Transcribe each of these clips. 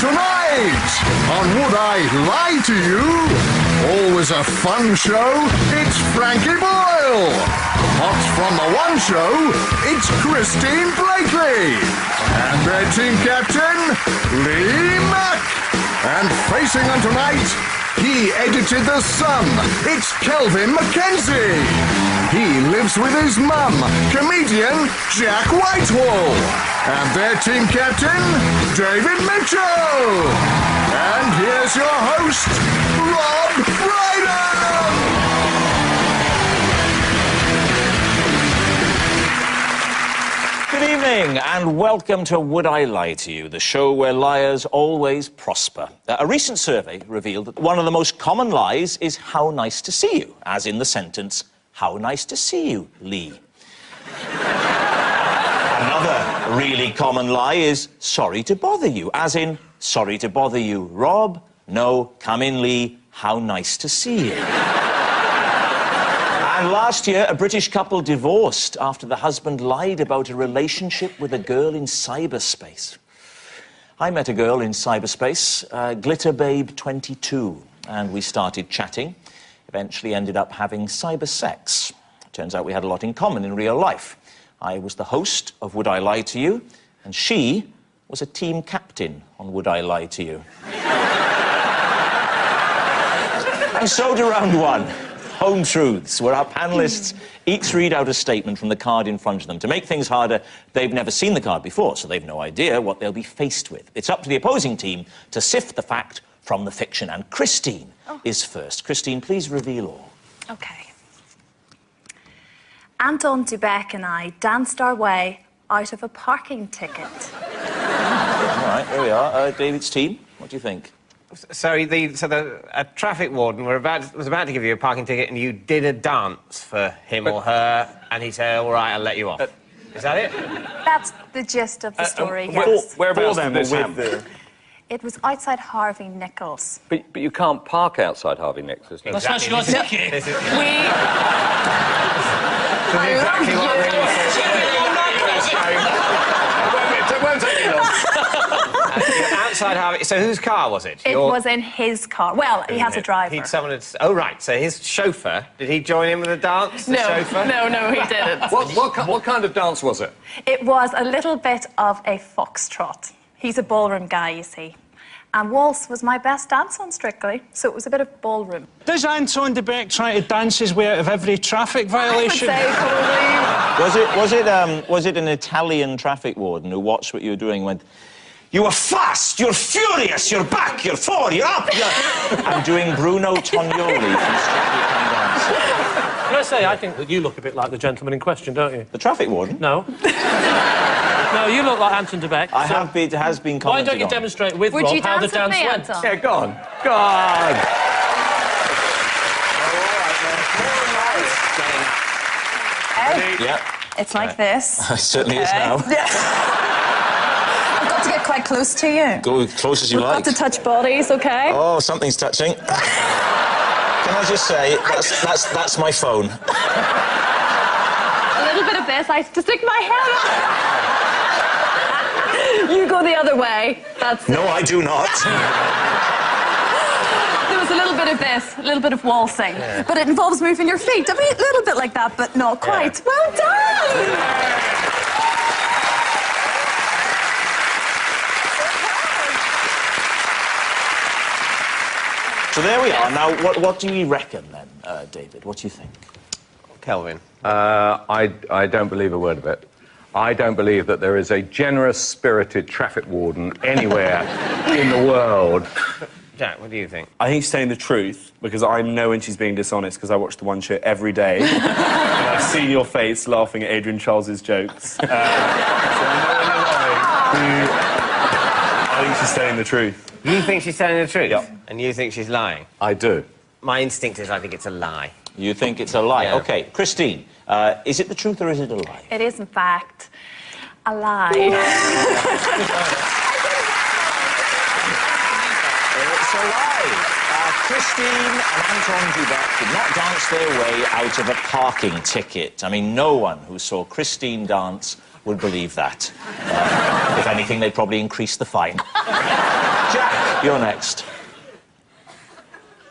Tonight, on Would I Lie to You? Always a fun show, it's Frankie Boyle. Hot from the one show, it's Christine Blakely. And their team captain, Lee Mack. And facing on tonight, he edited The Sun, it's Kelvin Mackenzie. He lives with his mum, comedian Jack Whitehall. And their team captain, David Mitchell. And here's your host, Rob Brydon. Good evening and welcome to Would I Lie to You, the show where liars always prosper. A recent survey revealed that one of the most common lies is how nice to see you, as in the sentence, how nice to see you, Lee. Another really common lie is sorry to bother you, as in sorry to bother you, Rob. No, come in, Lee. How nice to see you. And last year, a British couple divorced after the husband lied about a relationship with a girl in cyberspace. I met a girl in cyberspace, Glitter Babe 22, and we started chatting. Eventually ended up having cyber sex. Turns out we had a lot in common in real life. I was the host of Would I Lie to You, and she was a team captain on Would I Lie to You. And so to round one, Home Truths, where our panellists each read out a statement from the card in front of them. To make things harder, they've never seen the card before, so they've no idea what they'll be faced with. It's up to the opposing team to sift the fact from the fiction, and Christine is first. Christine, please reveal all. OK. Anton Dubek and I danced our way out of a parking ticket. All right, here we are. David's team, what do you think? So a traffic warden was about to give you a parking ticket and you did a dance for him or her and he said, all right, I'll let you off. Is that it? That's the gist of the story, yes. Whereabouts did this happen? It was outside Harvey Nichols. But you can't park outside Harvey Nichols. That's why she got a ticket. This is exactly what It won't take me long. outside Harvey... So whose car was it? It was in his car. Well, he has a driver. Oh, right. So his chauffeur, did he join in with the dance? The chauffeur? No, he didn't. What kind of dance was it? It was a little bit of a foxtrot. He's a ballroom guy, you see. And waltz was my best dance on Strictly, so it was a bit of ballroom. Does Anton de Beek try to dance his way out of every traffic violation? I would say probably. Was it an Italian traffic warden who watched what you were doing and went, you were fast, you're furious, you're back, you're forward, you're up, and doing Bruno Tognoli from Strictly Come Dancing? Can I say, I think that you look a bit like the gentleman in question, don't you? The traffic warden? No. No, you look like Anton de Beek. It has been commented on. Why don't you demonstrate with Rob how the dance went? Anton? Yeah, go on. Go on. Yeah. It's like this. It certainly is now. I've got to get quite close to you. Go as close as you like. Got to touch bodies, OK? Oh, something's touching. Can I just say, that's my phone. A little bit of this, I have to stick my head up. You go the other way. That's No, I do not. There was a little bit of this, a little bit of waltzing. Yeah. But it involves moving your feet. I mean, a little bit like that, but not quite. Yeah. Well done! So there we are. Now, what do you reckon, then, David? What do you think? Kelvin. I don't believe a word of it. I don't believe that there is a generous-spirited traffic warden anywhere in the world. Jack, what do you think? I think she's telling the truth, because I know when she's being dishonest, because I watch The One Show every day. And I've seen your face laughing at Adrian Charles's jokes. So I know when you're lying. I think she's telling the truth. You think she's telling the truth? Yep. And you think she's lying? I do. My instinct is I think it's a lie. You think it's a lie? Yeah. OK. Christine, is it the truth or is it a lie? It is, in fact, a lie. It's a lie. Christine and Anton Dubek did not dance their way out of a parking ticket. I mean, no one who saw Christine dance would believe that. If anything, they'd probably increase the fine. You're next.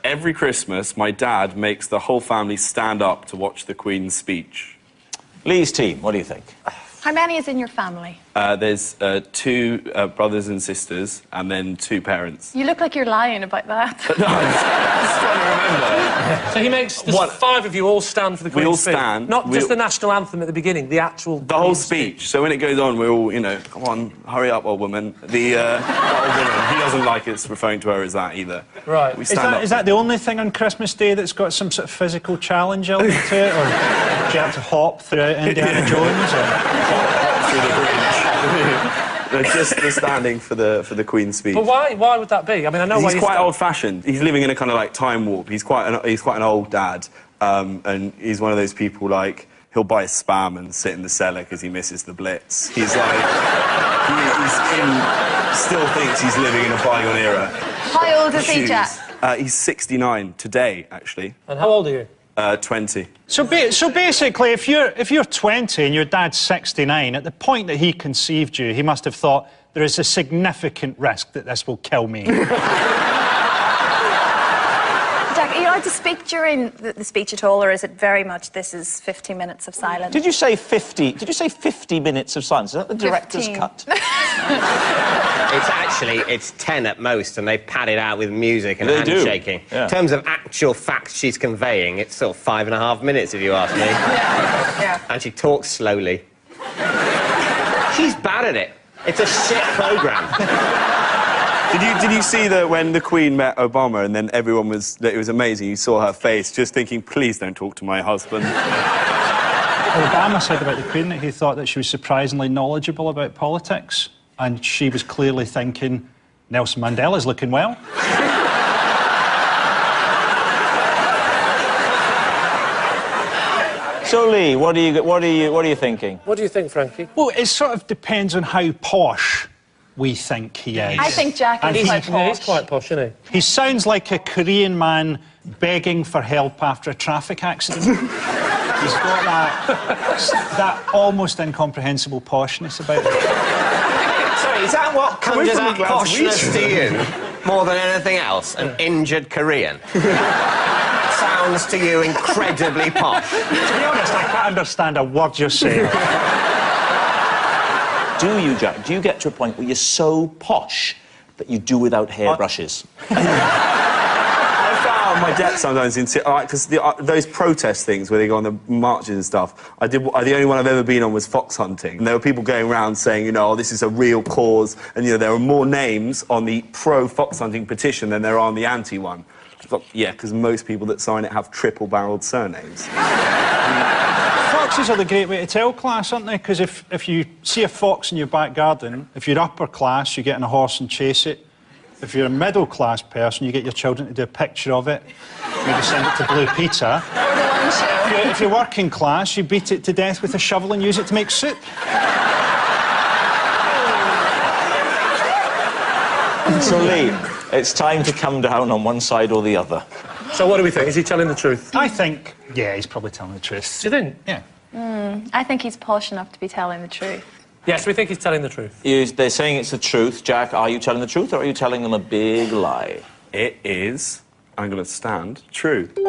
Every Christmas, my dad makes the whole family stand up to watch the Queen's speech. Lee's team, what do you think? How many is in your family? There's 2 brothers and sisters, and then 2 parents. You look like you're lying about that. No, I'm just trying to remember. So he makes the 5 of you all stand for the Queen's We all speech. stand. Not just the national anthem at the beginning, the actual... The whole speech. So when it goes on, we're all, you know, come on, hurry up, old woman. The old woman, he doesn't like us referring to her as that either. Right. We stand up. Is that the only thing on Christmas Day that's got some sort of physical challenge element to it? Or do you have to hop throughout Indiana Jones? Or... through the bridge. They're just standing for the Queen's speech. But why would that be? I mean, I know why he's quite old-fashioned. He's living in a kind of like time warp. He's quite an old dad, and he's one of those people like he'll buy Spam and sit in the cellar because he misses the Blitz. He's like still thinks he's living in a bygone era. How old is he, Jack? He's 69 today, actually. And how old are you? 20. So basically, if you're 20 and your dad's 69, at the point that he conceived you, he must have thought there is a significant risk that this will kill me. Jack, are you allowed to speak during the speech at all, or is it very much this is 50 minutes of silence? Did you say 50? Did you say 50 minutes of silence? Is that the director's 15. cut? It's 10 at most, and they pad it out with music and They do. handshaking. Yeah. In terms of actual facts she's conveying, it's sort of 5.5 minutes, if you ask me. Yeah. And she talks slowly. She's bad at it. It's a shit programme. Did you see that when the Queen met Obama and then everyone it was amazing, you saw her face just thinking, please don't talk to my husband. Obama said about the Queen that he thought that she was surprisingly knowledgeable about politics, and she was clearly thinking, Nelson Mandela's looking well. So, Lee, what are you thinking? What do you think, Frankie? Well, it sort of depends on how posh we think he is. I think Jack is quite Yeah, he's posh. quite posh, isn't he? He sounds like a Korean man begging for help after a traffic accident. He's got that almost incomprehensible poshness about him. Sorry, is that what conjures up poshness to you more than anything else? An injured Korean? Sounds to you incredibly posh. To be honest, I can't understand a word you're saying. Do you, Jack? Do you get to a point where you're so posh that you do without hairbrushes? I found my depth sometimes because those protest things where they go on the marches and stuff. The only one I've ever been on was fox hunting, and there were people going around saying, you know, oh, this is a real cause, and you know there are more names on the pro fox hunting petition than there are on the anti one. I thought, yeah, because most people that sign it have triple-barreled surnames. Foxes are the great way to tell class, aren't they? Because if you see a fox in your back garden, if you're upper class, you get on a horse and chase it. If you're a middle-class person, you get your children to do a picture of it, maybe send it to Blue Peter. If you're working class, you beat it to death with a shovel and use it to make soup. So, Lee, it's time to come down on one side or the other. So what do we think? Is he telling the truth? I think, yeah, he's probably telling the truth. Do you think? Yeah. I think he's posh enough to be telling the truth. Yes, we think he's telling the truth. They're saying it's the truth. Jack, are you telling the truth or are you telling them a big lie? It is, I'm going to stand, true. True.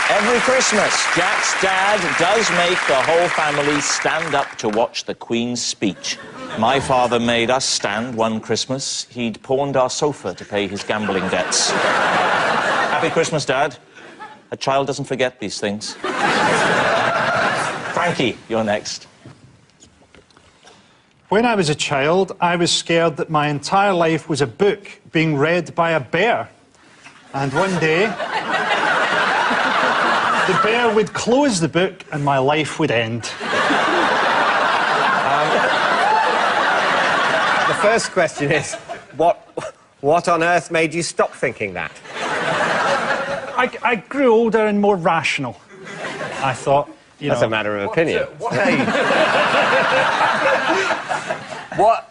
Every Christmas, Jack's dad does make the whole family stand up to watch the Queen's speech. My father made us stand one Christmas. He'd pawned our sofa to pay his gambling debts. Happy Christmas, Dad. A child doesn't forget these things. Frankie, you're next. When I was a child, I was scared that my entire life was a book being read by a bear. And one day, the bear would close the book and my life would end. The first question is, what on earth made you stop thinking that? I grew older and more rational. I thought, you That's know... a matter of opinion.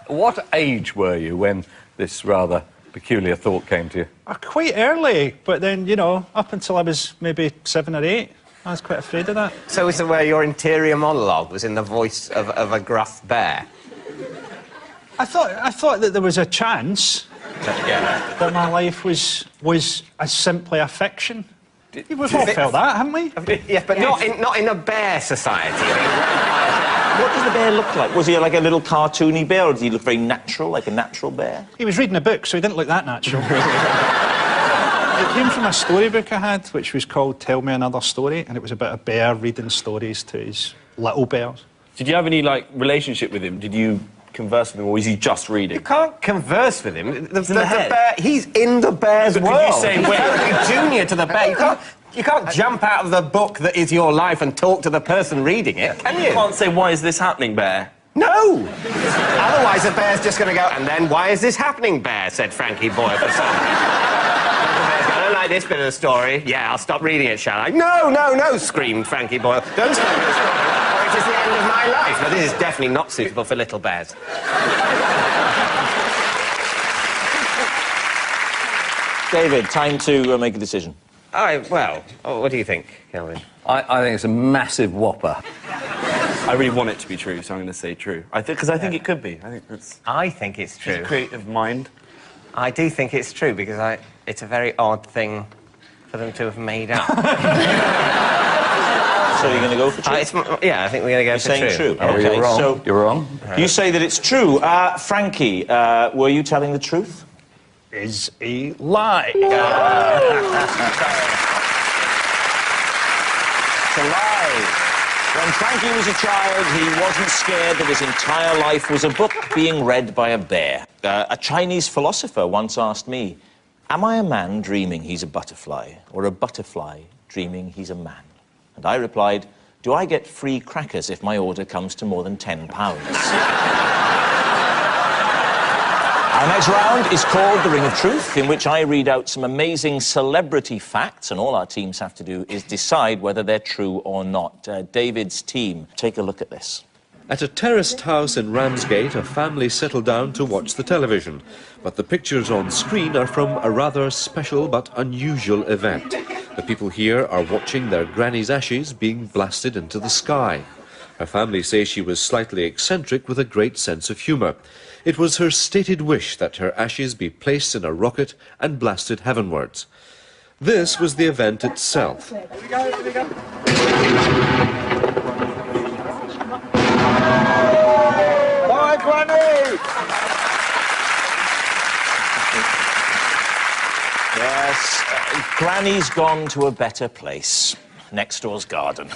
What age were you when this rather peculiar thought came to you? Quite early, but then, you know, up until I was maybe 7 or 8. I was quite afraid of that. So is it where your interior monologue was in the voice of a gruff bear? I thought that there was a chance that my life was as simply a fiction. We've all felt that, haven't we? Yeah, but not in a bear society. What does the bear look like? Was he like a little cartoony bear, or did he look very natural, like a natural bear? He was reading a book, so he didn't look that natural. It came from a storybook I had, which was called Tell Me Another Story, and it was about a bear reading stories to his little bears. Did you have any, like, relationship with him? Did you converse with him, or was he just reading? You can't converse with him. The bear, he's in the bear's world. Could you say, wait, junior to the bear. You can't jump out of the book that is your life and talk to the person reading it, can you? You can't say, why is this happening, bear? No! Otherwise the bear's just going to go, and then, why is this happening, bear, said Frankie Boyle for some I don't like this bit of the story. Yeah, I'll stop reading it, shall I? No, no, no, screamed Frankie Boyle. Don't stop the story, or it is the end of my life. But this is definitely not suitable for little bears. David, time to make a decision. Well, what do you think, Kelvin? I think it's a massive whopper. I really want it to be true, so I'm going to say true. Because I think it could be. I think it's true. It's a creative mind. I do think it's true, because it's a very odd thing for them to have made up. So you're going to go for true? Yeah, I think we're going to go for true. You're saying true? Oh, OK, you're wrong. so you're wrong. You say that it's true. Frankie, were you telling the truth? Is a lie. It's a lie. When Frankie was a child, he wasn't scared that his entire life was a book being read by a bear. A Chinese philosopher once asked me, am I a man dreaming he's a butterfly, or a butterfly dreaming he's a man? And I replied, do I get free crackers if my order comes to more than £10? Our next round is called The Ring of Truth, in which I read out some amazing celebrity facts, and all our teams have to do is decide whether they're true or not. David's team, take a look at this. At a terraced house in Ramsgate, a family settle down to watch the television. But the pictures on screen are from a rather special but unusual event. The people here are watching their granny's ashes being blasted into the sky. Her family say she was slightly eccentric with a great sense of humour. It was her stated wish that her ashes be placed in a rocket and blasted heavenwards. This was the event itself. Here we go, here we go. Bye, Granny! Yes, Granny's gone to a better place. Next door's garden.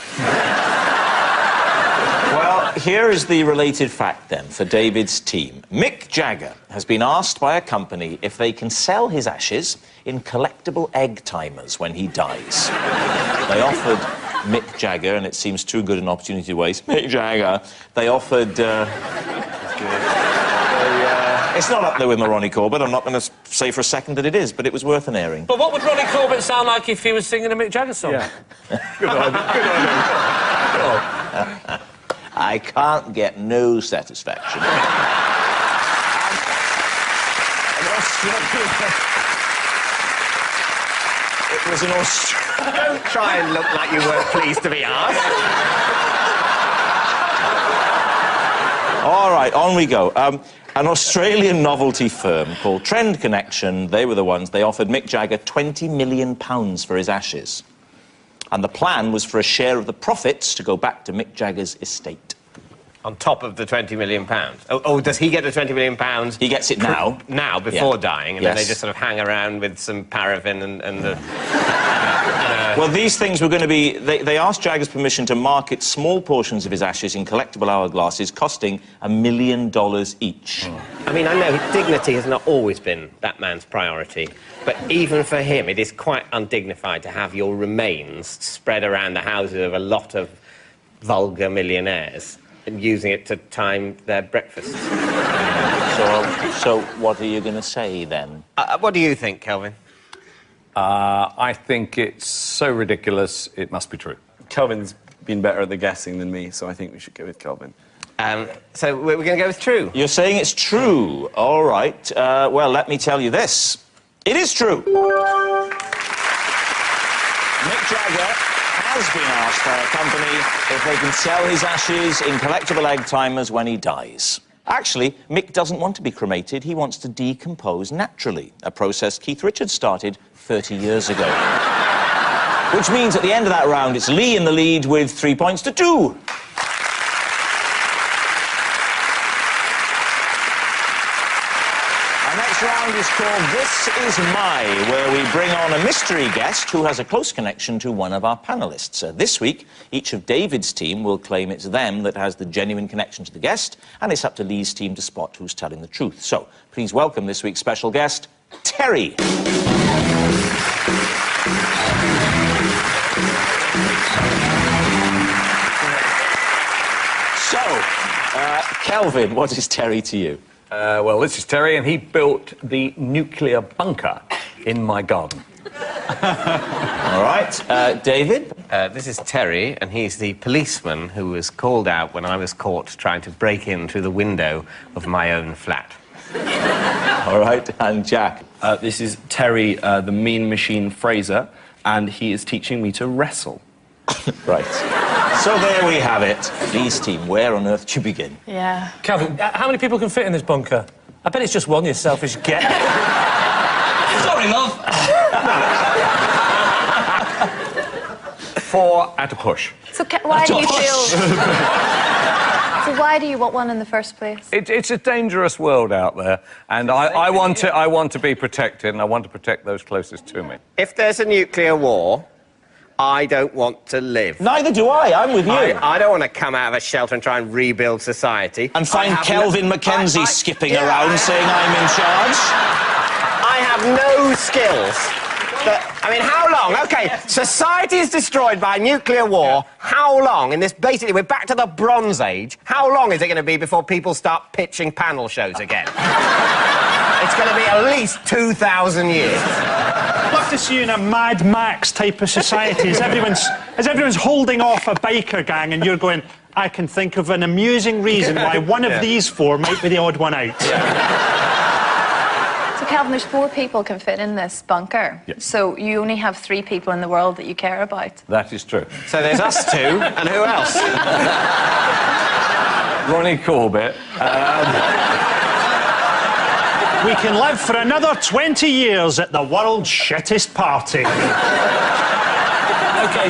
Well, here is the related fact, then, for David's team. Mick Jagger has been asked by a company if they can sell his ashes in collectible egg timers when he dies. They offered Mick Jagger, and it seems too good an opportunity to waste, Mick Jagger, they offered... it's not up there with my Ronnie Corbett. I'm not going to say for a second that it is, but it was worth an airing. But what would Ronnie Corbett sound like if he was singing a Mick Jagger song? Yeah. Good idea. Good idea. I can't get no satisfaction. It was an Australian... Don't try and look like you weren't pleased to be asked. All right, on we go. An Australian novelty firm called Trend Connection, they were the ones, they offered Mick Jagger £20 million for his ashes. And the plan was for a share of the profits to go back to Mick Jagger's estate. On top of the £20 million. Oh, does he get the £20 million? He gets it now. Now, before dying, and then they just sort of hang around with some paraffin and the... Well, these things were going to be... They asked Jagger's permission to market small portions of his ashes in collectible hourglasses, costing $1 million each. Oh. I mean, I know dignity has not always been that man's priority, but even for him, it is quite undignified to have your remains spread around the houses of a lot of vulgar millionaires and using it to time their breakfasts. So what are you going to say, then? What do you think, Kelvin? I think it's so ridiculous, it must be true. Kelvin's been better at the guessing than me, so I think we should go with Kelvin. So we're going to go with true. You're saying it's true. All right. Well, let me tell you this. It is true. Mick Jagger has been asked by a company if they can sell his ashes in collectible egg timers when he dies. Actually, Mick doesn't want to be cremated. He wants to decompose naturally, a process Keith Richards started 30 years ago. Which means at the end of that round, it's Lee in the lead with 3 points to 2. Our next round is called This Is My, where we bring on a mystery guest who has a close connection to one of our panellists. This week, each of David's team will claim it's them that has the genuine connection to the guest, and it's up to Lee's team to spot who's telling the truth. So, please welcome this week's special guest, Terry. So, Kelvin, what is Terry to you? Well, this is Terry, and he built the nuclear bunker in my garden. All right. David? This is Terry, and he's the policeman who was called out when I was caught trying to break in through the window of my own flat. All right. And Jack? This is Terry, the mean machine Fraser, and he is teaching me to wrestle. Right. So there we have it. Lee's team, where on earth do you begin? Yeah. Calvin, how many people can fit in this bunker? I bet it's just one, you selfish git. Sorry, love. 4 at a push. So why do you feel... So why do you want one in the first place? It's a dangerous world out there, and I want to be protected, and I want to protect those closest to me. If there's a nuclear war, I don't want to live. Neither do I. I'm with you. I don't want to come out of a shelter and try and rebuild society. And find Kelvin Mackenzie skipping around saying I'm in charge. I have no skills. I mean, how long? OK, society is destroyed by a nuclear war. How long in this... Basically, we're back to the Bronze Age. How long is it going to be before people start pitching panel shows again? It's going to be at least 2,000 years. I'd love to see you in a Mad Max type of society as everyone's holding off a biker gang and you're going, I can think of an amusing reason why one of these 4 might be the odd one out. So, Calvin, there's 4 people can fit in this bunker. Yes. So you only have 3 people in the world that you care about. That is true. So there's us 2, and who else? Ronnie Corbett. We can live for another 20 years at the world's shittest party. OK,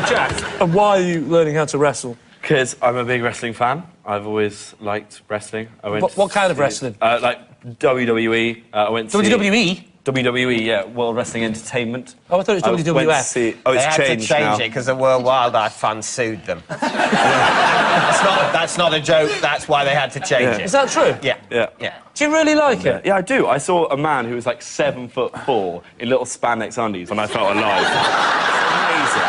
Jack, and why are you learning how to wrestle? Because I'm a big wrestling fan. I've always liked wrestling. What kind of wrestling? Like WWE. I went to WWE? WWE, yeah, World Wrestling Entertainment. Oh, I thought it was WWF. Oh, it's They had changed to change now. it because the World Wildlife Fund sued them. That's not a joke. That's why they had to change it. Is that true? Yeah. Yeah. Do you really like it? Yeah, I do. I saw a man who was like 7'4" in little spandex undies, and I felt alive. Amazing.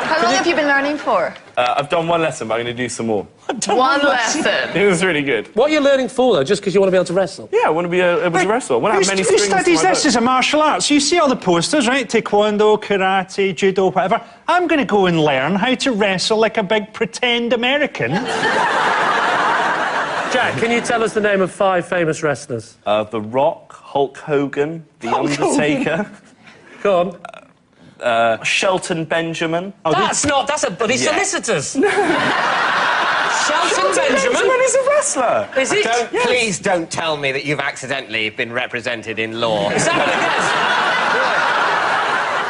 How long have you been learning for? I've done 1 lesson, but I'm going to do some more. One lesson. It was really good. What are you learning for, though? Just because you want to be able to wrestle? Yeah, I want to be able to wrestle. I want to have many Who strings to my studies this bow. as a martial arts? You see all the posters, right? Taekwondo, karate, judo, whatever. I'm going to go and learn how to wrestle like a big pretend American. Jack, can you tell us the name of 5 famous wrestlers? The Rock, Hulk Hogan, The Undertaker, Go on. Shelton Benjamin. That's a bloody solicitors. Shelton Benjamin? He's a wrestler. Is he? Please don't tell me that you've accidentally been represented in law. Is that what it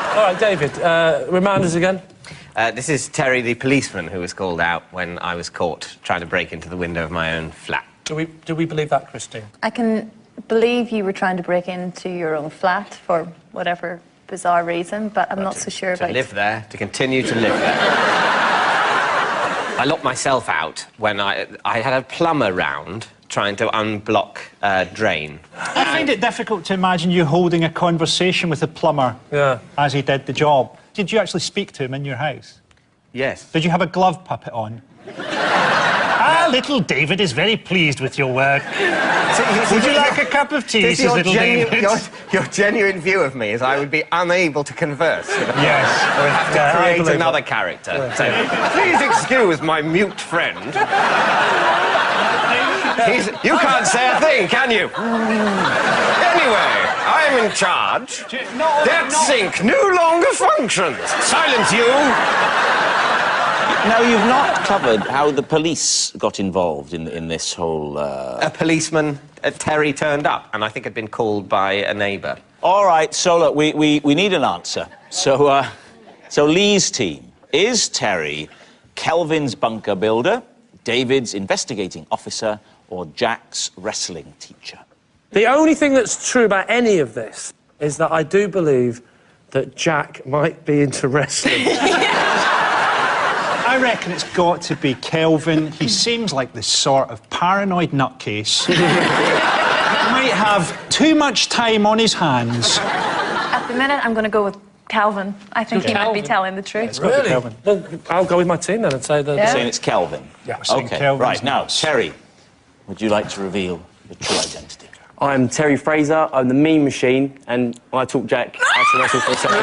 is? All right, David, remind us again. This is Terry, the policeman, who was called out when I was caught trying to break into the window of my own flat. Do we believe that, Christine? I can believe you were trying to break into your own flat for whatever bizarre reason, but I'm not so sure about... To live there, to continue to live there. I locked myself out when I had a plumber round trying to unblock a drain. I find it difficult to imagine you holding a conversation with a plumber as he did the job. Did you actually speak to him in your house? Yes. Did you have a glove puppet on? Little David is very pleased with your work. Would you like a cup of tea, says little David? Your genuine view of me is I would be unable to converse. Yes. I would have to create another character. So, please excuse my mute friend. You can't say a thing, can you? Anyway, I am in charge. That sink no longer functions. Silence, you! Now, you've not covered how the police got involved in this whole... A policeman, Terry, turned up, and I think had been called by a neighbour. All right, so look, we need an answer. So Lee's team, is Terry Kelvin's bunker builder, David's investigating officer, or Jack's wrestling teacher? The only thing that's true about any of this is that I do believe that Jack might be into wrestling. I reckon it's got to be Kelvin. He seems like the sort of paranoid nutcase. He might have too much time on his hands. At the minute, I'm going to go with Calvin. I think he might be telling the truth. It's got to be Kelvin. Well, I'll go with my team then and say that... Yeah. Saying it's Kelvin? Yeah, we're saying OK, Kelvin's right, now, nuts. Terry, would you like to reveal your true identity? I'm Terry Fraser, I'm the meme machine, and I taught Jack how to wrestle for a second.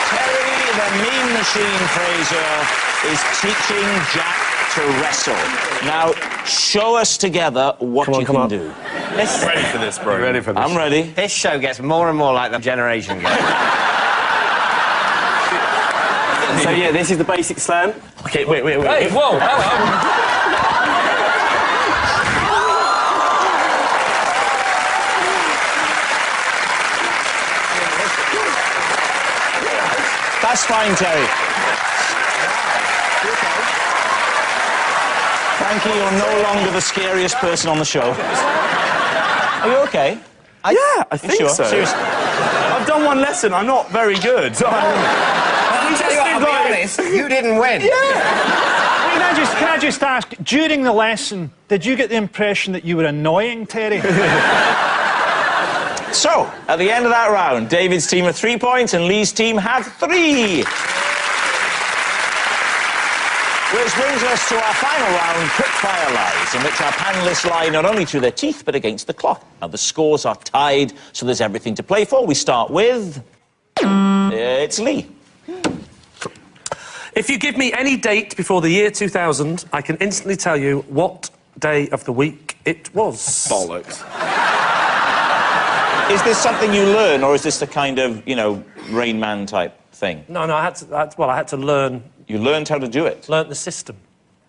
Terry, the meme machine Fraser, is teaching Jack to wrestle. Now, show us together what you can do. Ready for this, bro? Ready for this? I'm ready. This show gets more and more like the Generation Game. So, yeah, this is the basic slam. OK, wait. Hey, whoa, That's fine, Terry. Frankie, you're no longer the scariest person on the show. Are you OK? Yeah, I think sure? so. Seriously? I've done one lesson. I'm not very good. I'll be honest, you didn't win. Can I just ask, during the lesson, did you get the impression that you were annoying, Terry? So, at the end of that round, David's team had 3 points and Lee's team had 3. Which brings us to our final round, quick-fire lies, in which our panellists lie not only through their teeth, but against the clock. Now, the scores are tied, so there's everything to play for. We start with... it's Lee. If you give me any date before the year 2000, I can instantly tell you what day of the week it was. Bollocks. Is this something you learn, or is this the kind of, you know, Rain Man type thing? No, I had to learn... You learned how to do it? Learnt the system.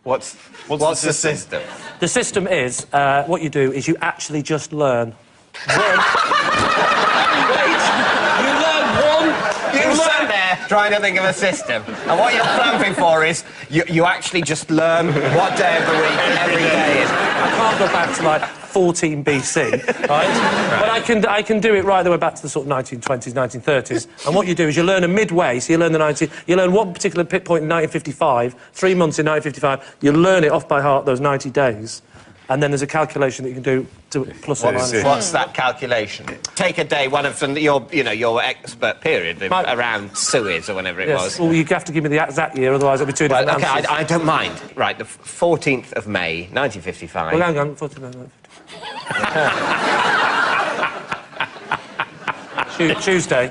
What's the system? The system is, what you do is you actually just learn. You sat there trying to think of a system, and what you're clamping for is you actually just learn what day of the week every day is. I can't go back to, like, 14 BC, right? But I can do it right the way back to the sort of 1920s, 1930s. And what you do is you learn a midway, so you learn one particular pit point in 1955, 3 months in 1955, you learn it off by heart those 90 days, and then there's a calculation that you can do to plus or minus. What's that calculation? Take a day, one of your expert period around Suez or whenever it was. Well, you have to give me the exact year, otherwise it'll be two different OK, answers. I don't mind. Right, the 14th of May, 1955. Well, hang on, 14th of May. Tuesday.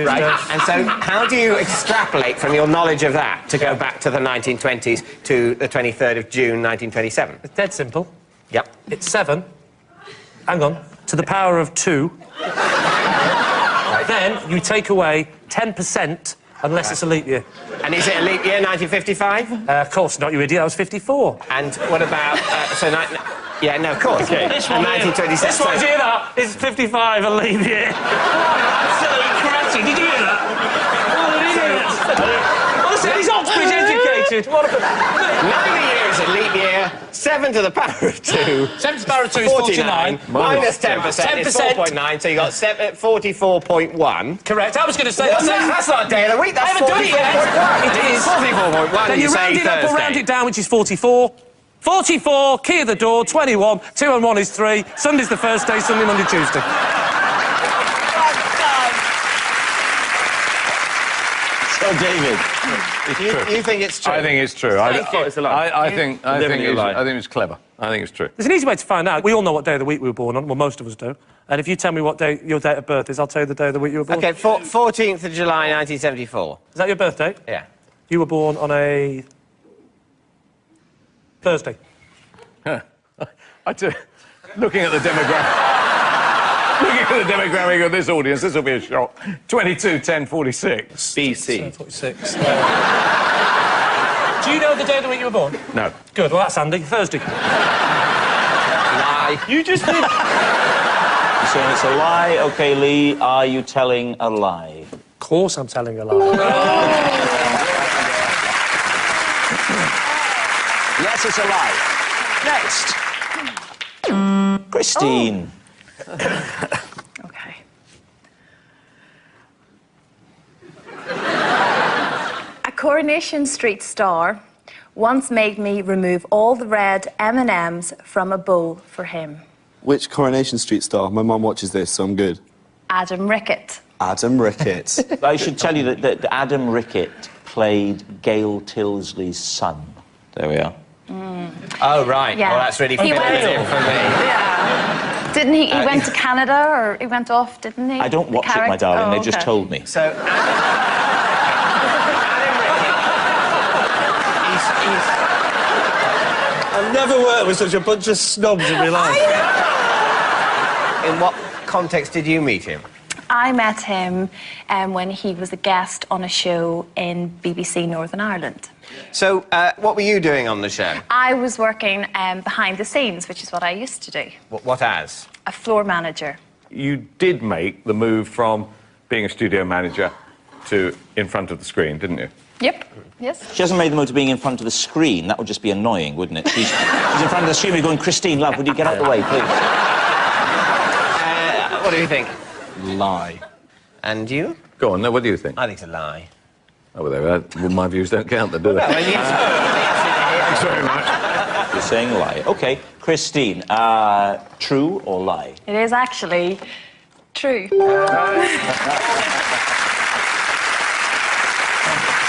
Right. And so how do you extrapolate from your knowledge of that to go back to the 1920s to the 23rd of June, 1927? It's dead simple. Yep. It's 7, hang on, to the power of 2. Then you take away 10% unless it's a leap year. And is it a leap year, 1955? Of course not, you idiot, that was 54. And what about... yeah, no, of course. Okay. This one 1926. This one, did you hear that? It's 55, a leap year. Absolute crazy. Did you hear that? What an idiot. Listen, he's Oxbridge educated. What a... 90 years a leap year, 7 to the power of 2. 7 to the power of 2 is 49. Minus 10% is 4.9, so you got 44.1. Correct. I was going to say... That's not a day of the week, that's 44.1. It is. 44.1, Then you round it up or round it down, which is 44. 44, key of the door, 21, 2 and 1 is 3. Sunday's the first day, Sunday, Monday, Tuesday. So, David, you think it's true? I think it's true. I think it's clever. I think it's true. There's an easy way to find out. We all know what day of the week we were born on. Well, most of us do. And if you tell me what day your date of birth is, I'll tell you the day of the week you were born. OK, 14th of July, 1974. Is that your birthday? Yeah. You were born on a... Thursday. Huh. I do. Looking at the demographic of this audience, this will be a shock. 22, 10, 46. BC. 46. Do you know the day of the week you were born? No. Good, well, that's handy. Thursday. Lie. You just did... You're saying it's a lie? OK, Lee, are you telling a lie? Of course I'm telling a lie. Yes, it's a lie. Next. Christine. Okay. A Coronation Street star once made me remove all the red M&Ms from a bowl for him. Which Coronation Street star? My mum watches this, so I'm good. Adam Rickett. Adam Rickett. I should tell you that Adam Rickett played Gail Tilsley's son. There we are. Oh, right. Yeah. Well, that's really He went- competitive for me. Yeah. Didn't he? He went to Canada, or he went off, didn't he? I don't watch it, my darling. They just told me. So, Adam Rickett. I've never worked with such a bunch of snobs in my life. In what context did you meet him? I met him when he was a guest on a show in BBC Northern Ireland. So, what were you doing on the show? I was working behind the scenes, which is what I used to do. What as? A floor manager. You did make the move from being a studio manager to in front of the screen, didn't you? Yep. Yes. She hasn't made the move to being in front of the screen. That would just be annoying, wouldn't it? She's in front of the screen, we're going, Christine, love, would you get out of the way, please? What do you think? Lie. And you? Go on, now, what do you think? I think it's a lie. Oh, well, there we are. Well, my views don't count, then, do they? Thanks very much. You're saying lie. OK, Christine, true or lie? It is actually true.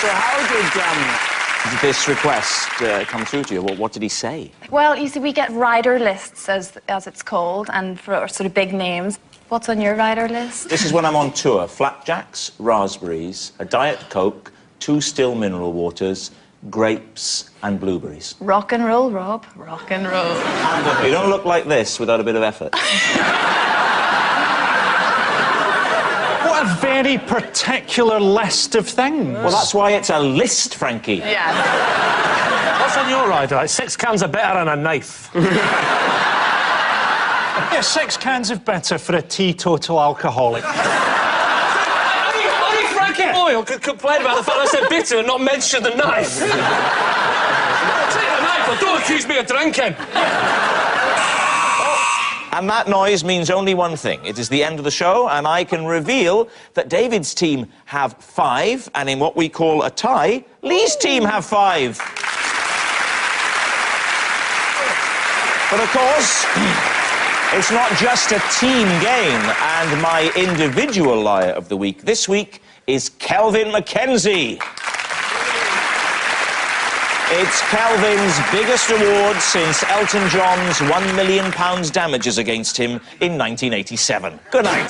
So how did this request come through to you? What did he say? Well, you see, we get rider lists, as it's called, and for sort of big names. What's on your rider list? This is when I'm on tour. Flapjacks, raspberries, a Diet Coke, 2 still mineral waters, grapes and blueberries. Rock and roll, Rob. Rock and roll. You don't look like this without a bit of effort. What a very particular list of things. Well, that's why it's a list, Frankie. Yeah. What's on your rider? 6 cans of better and a knife. Yeah, 6 cans of bitter for a teetotal alcoholic. Only Frankie Boyle could complain about the fact I said bitter and not mention the knife. Take the knife, but don't accuse me of drinking. And that noise means only one thing. It is the end of the show, and I can reveal that David's team have 5, and in what we call a tie, Lee's team have 5. But of course, it's not just a team game, and my individual liar of the week this week is Kelvin Mackenzie. It's Kelvin's biggest award since Elton John's £1 million damages against him in 1987. Good night.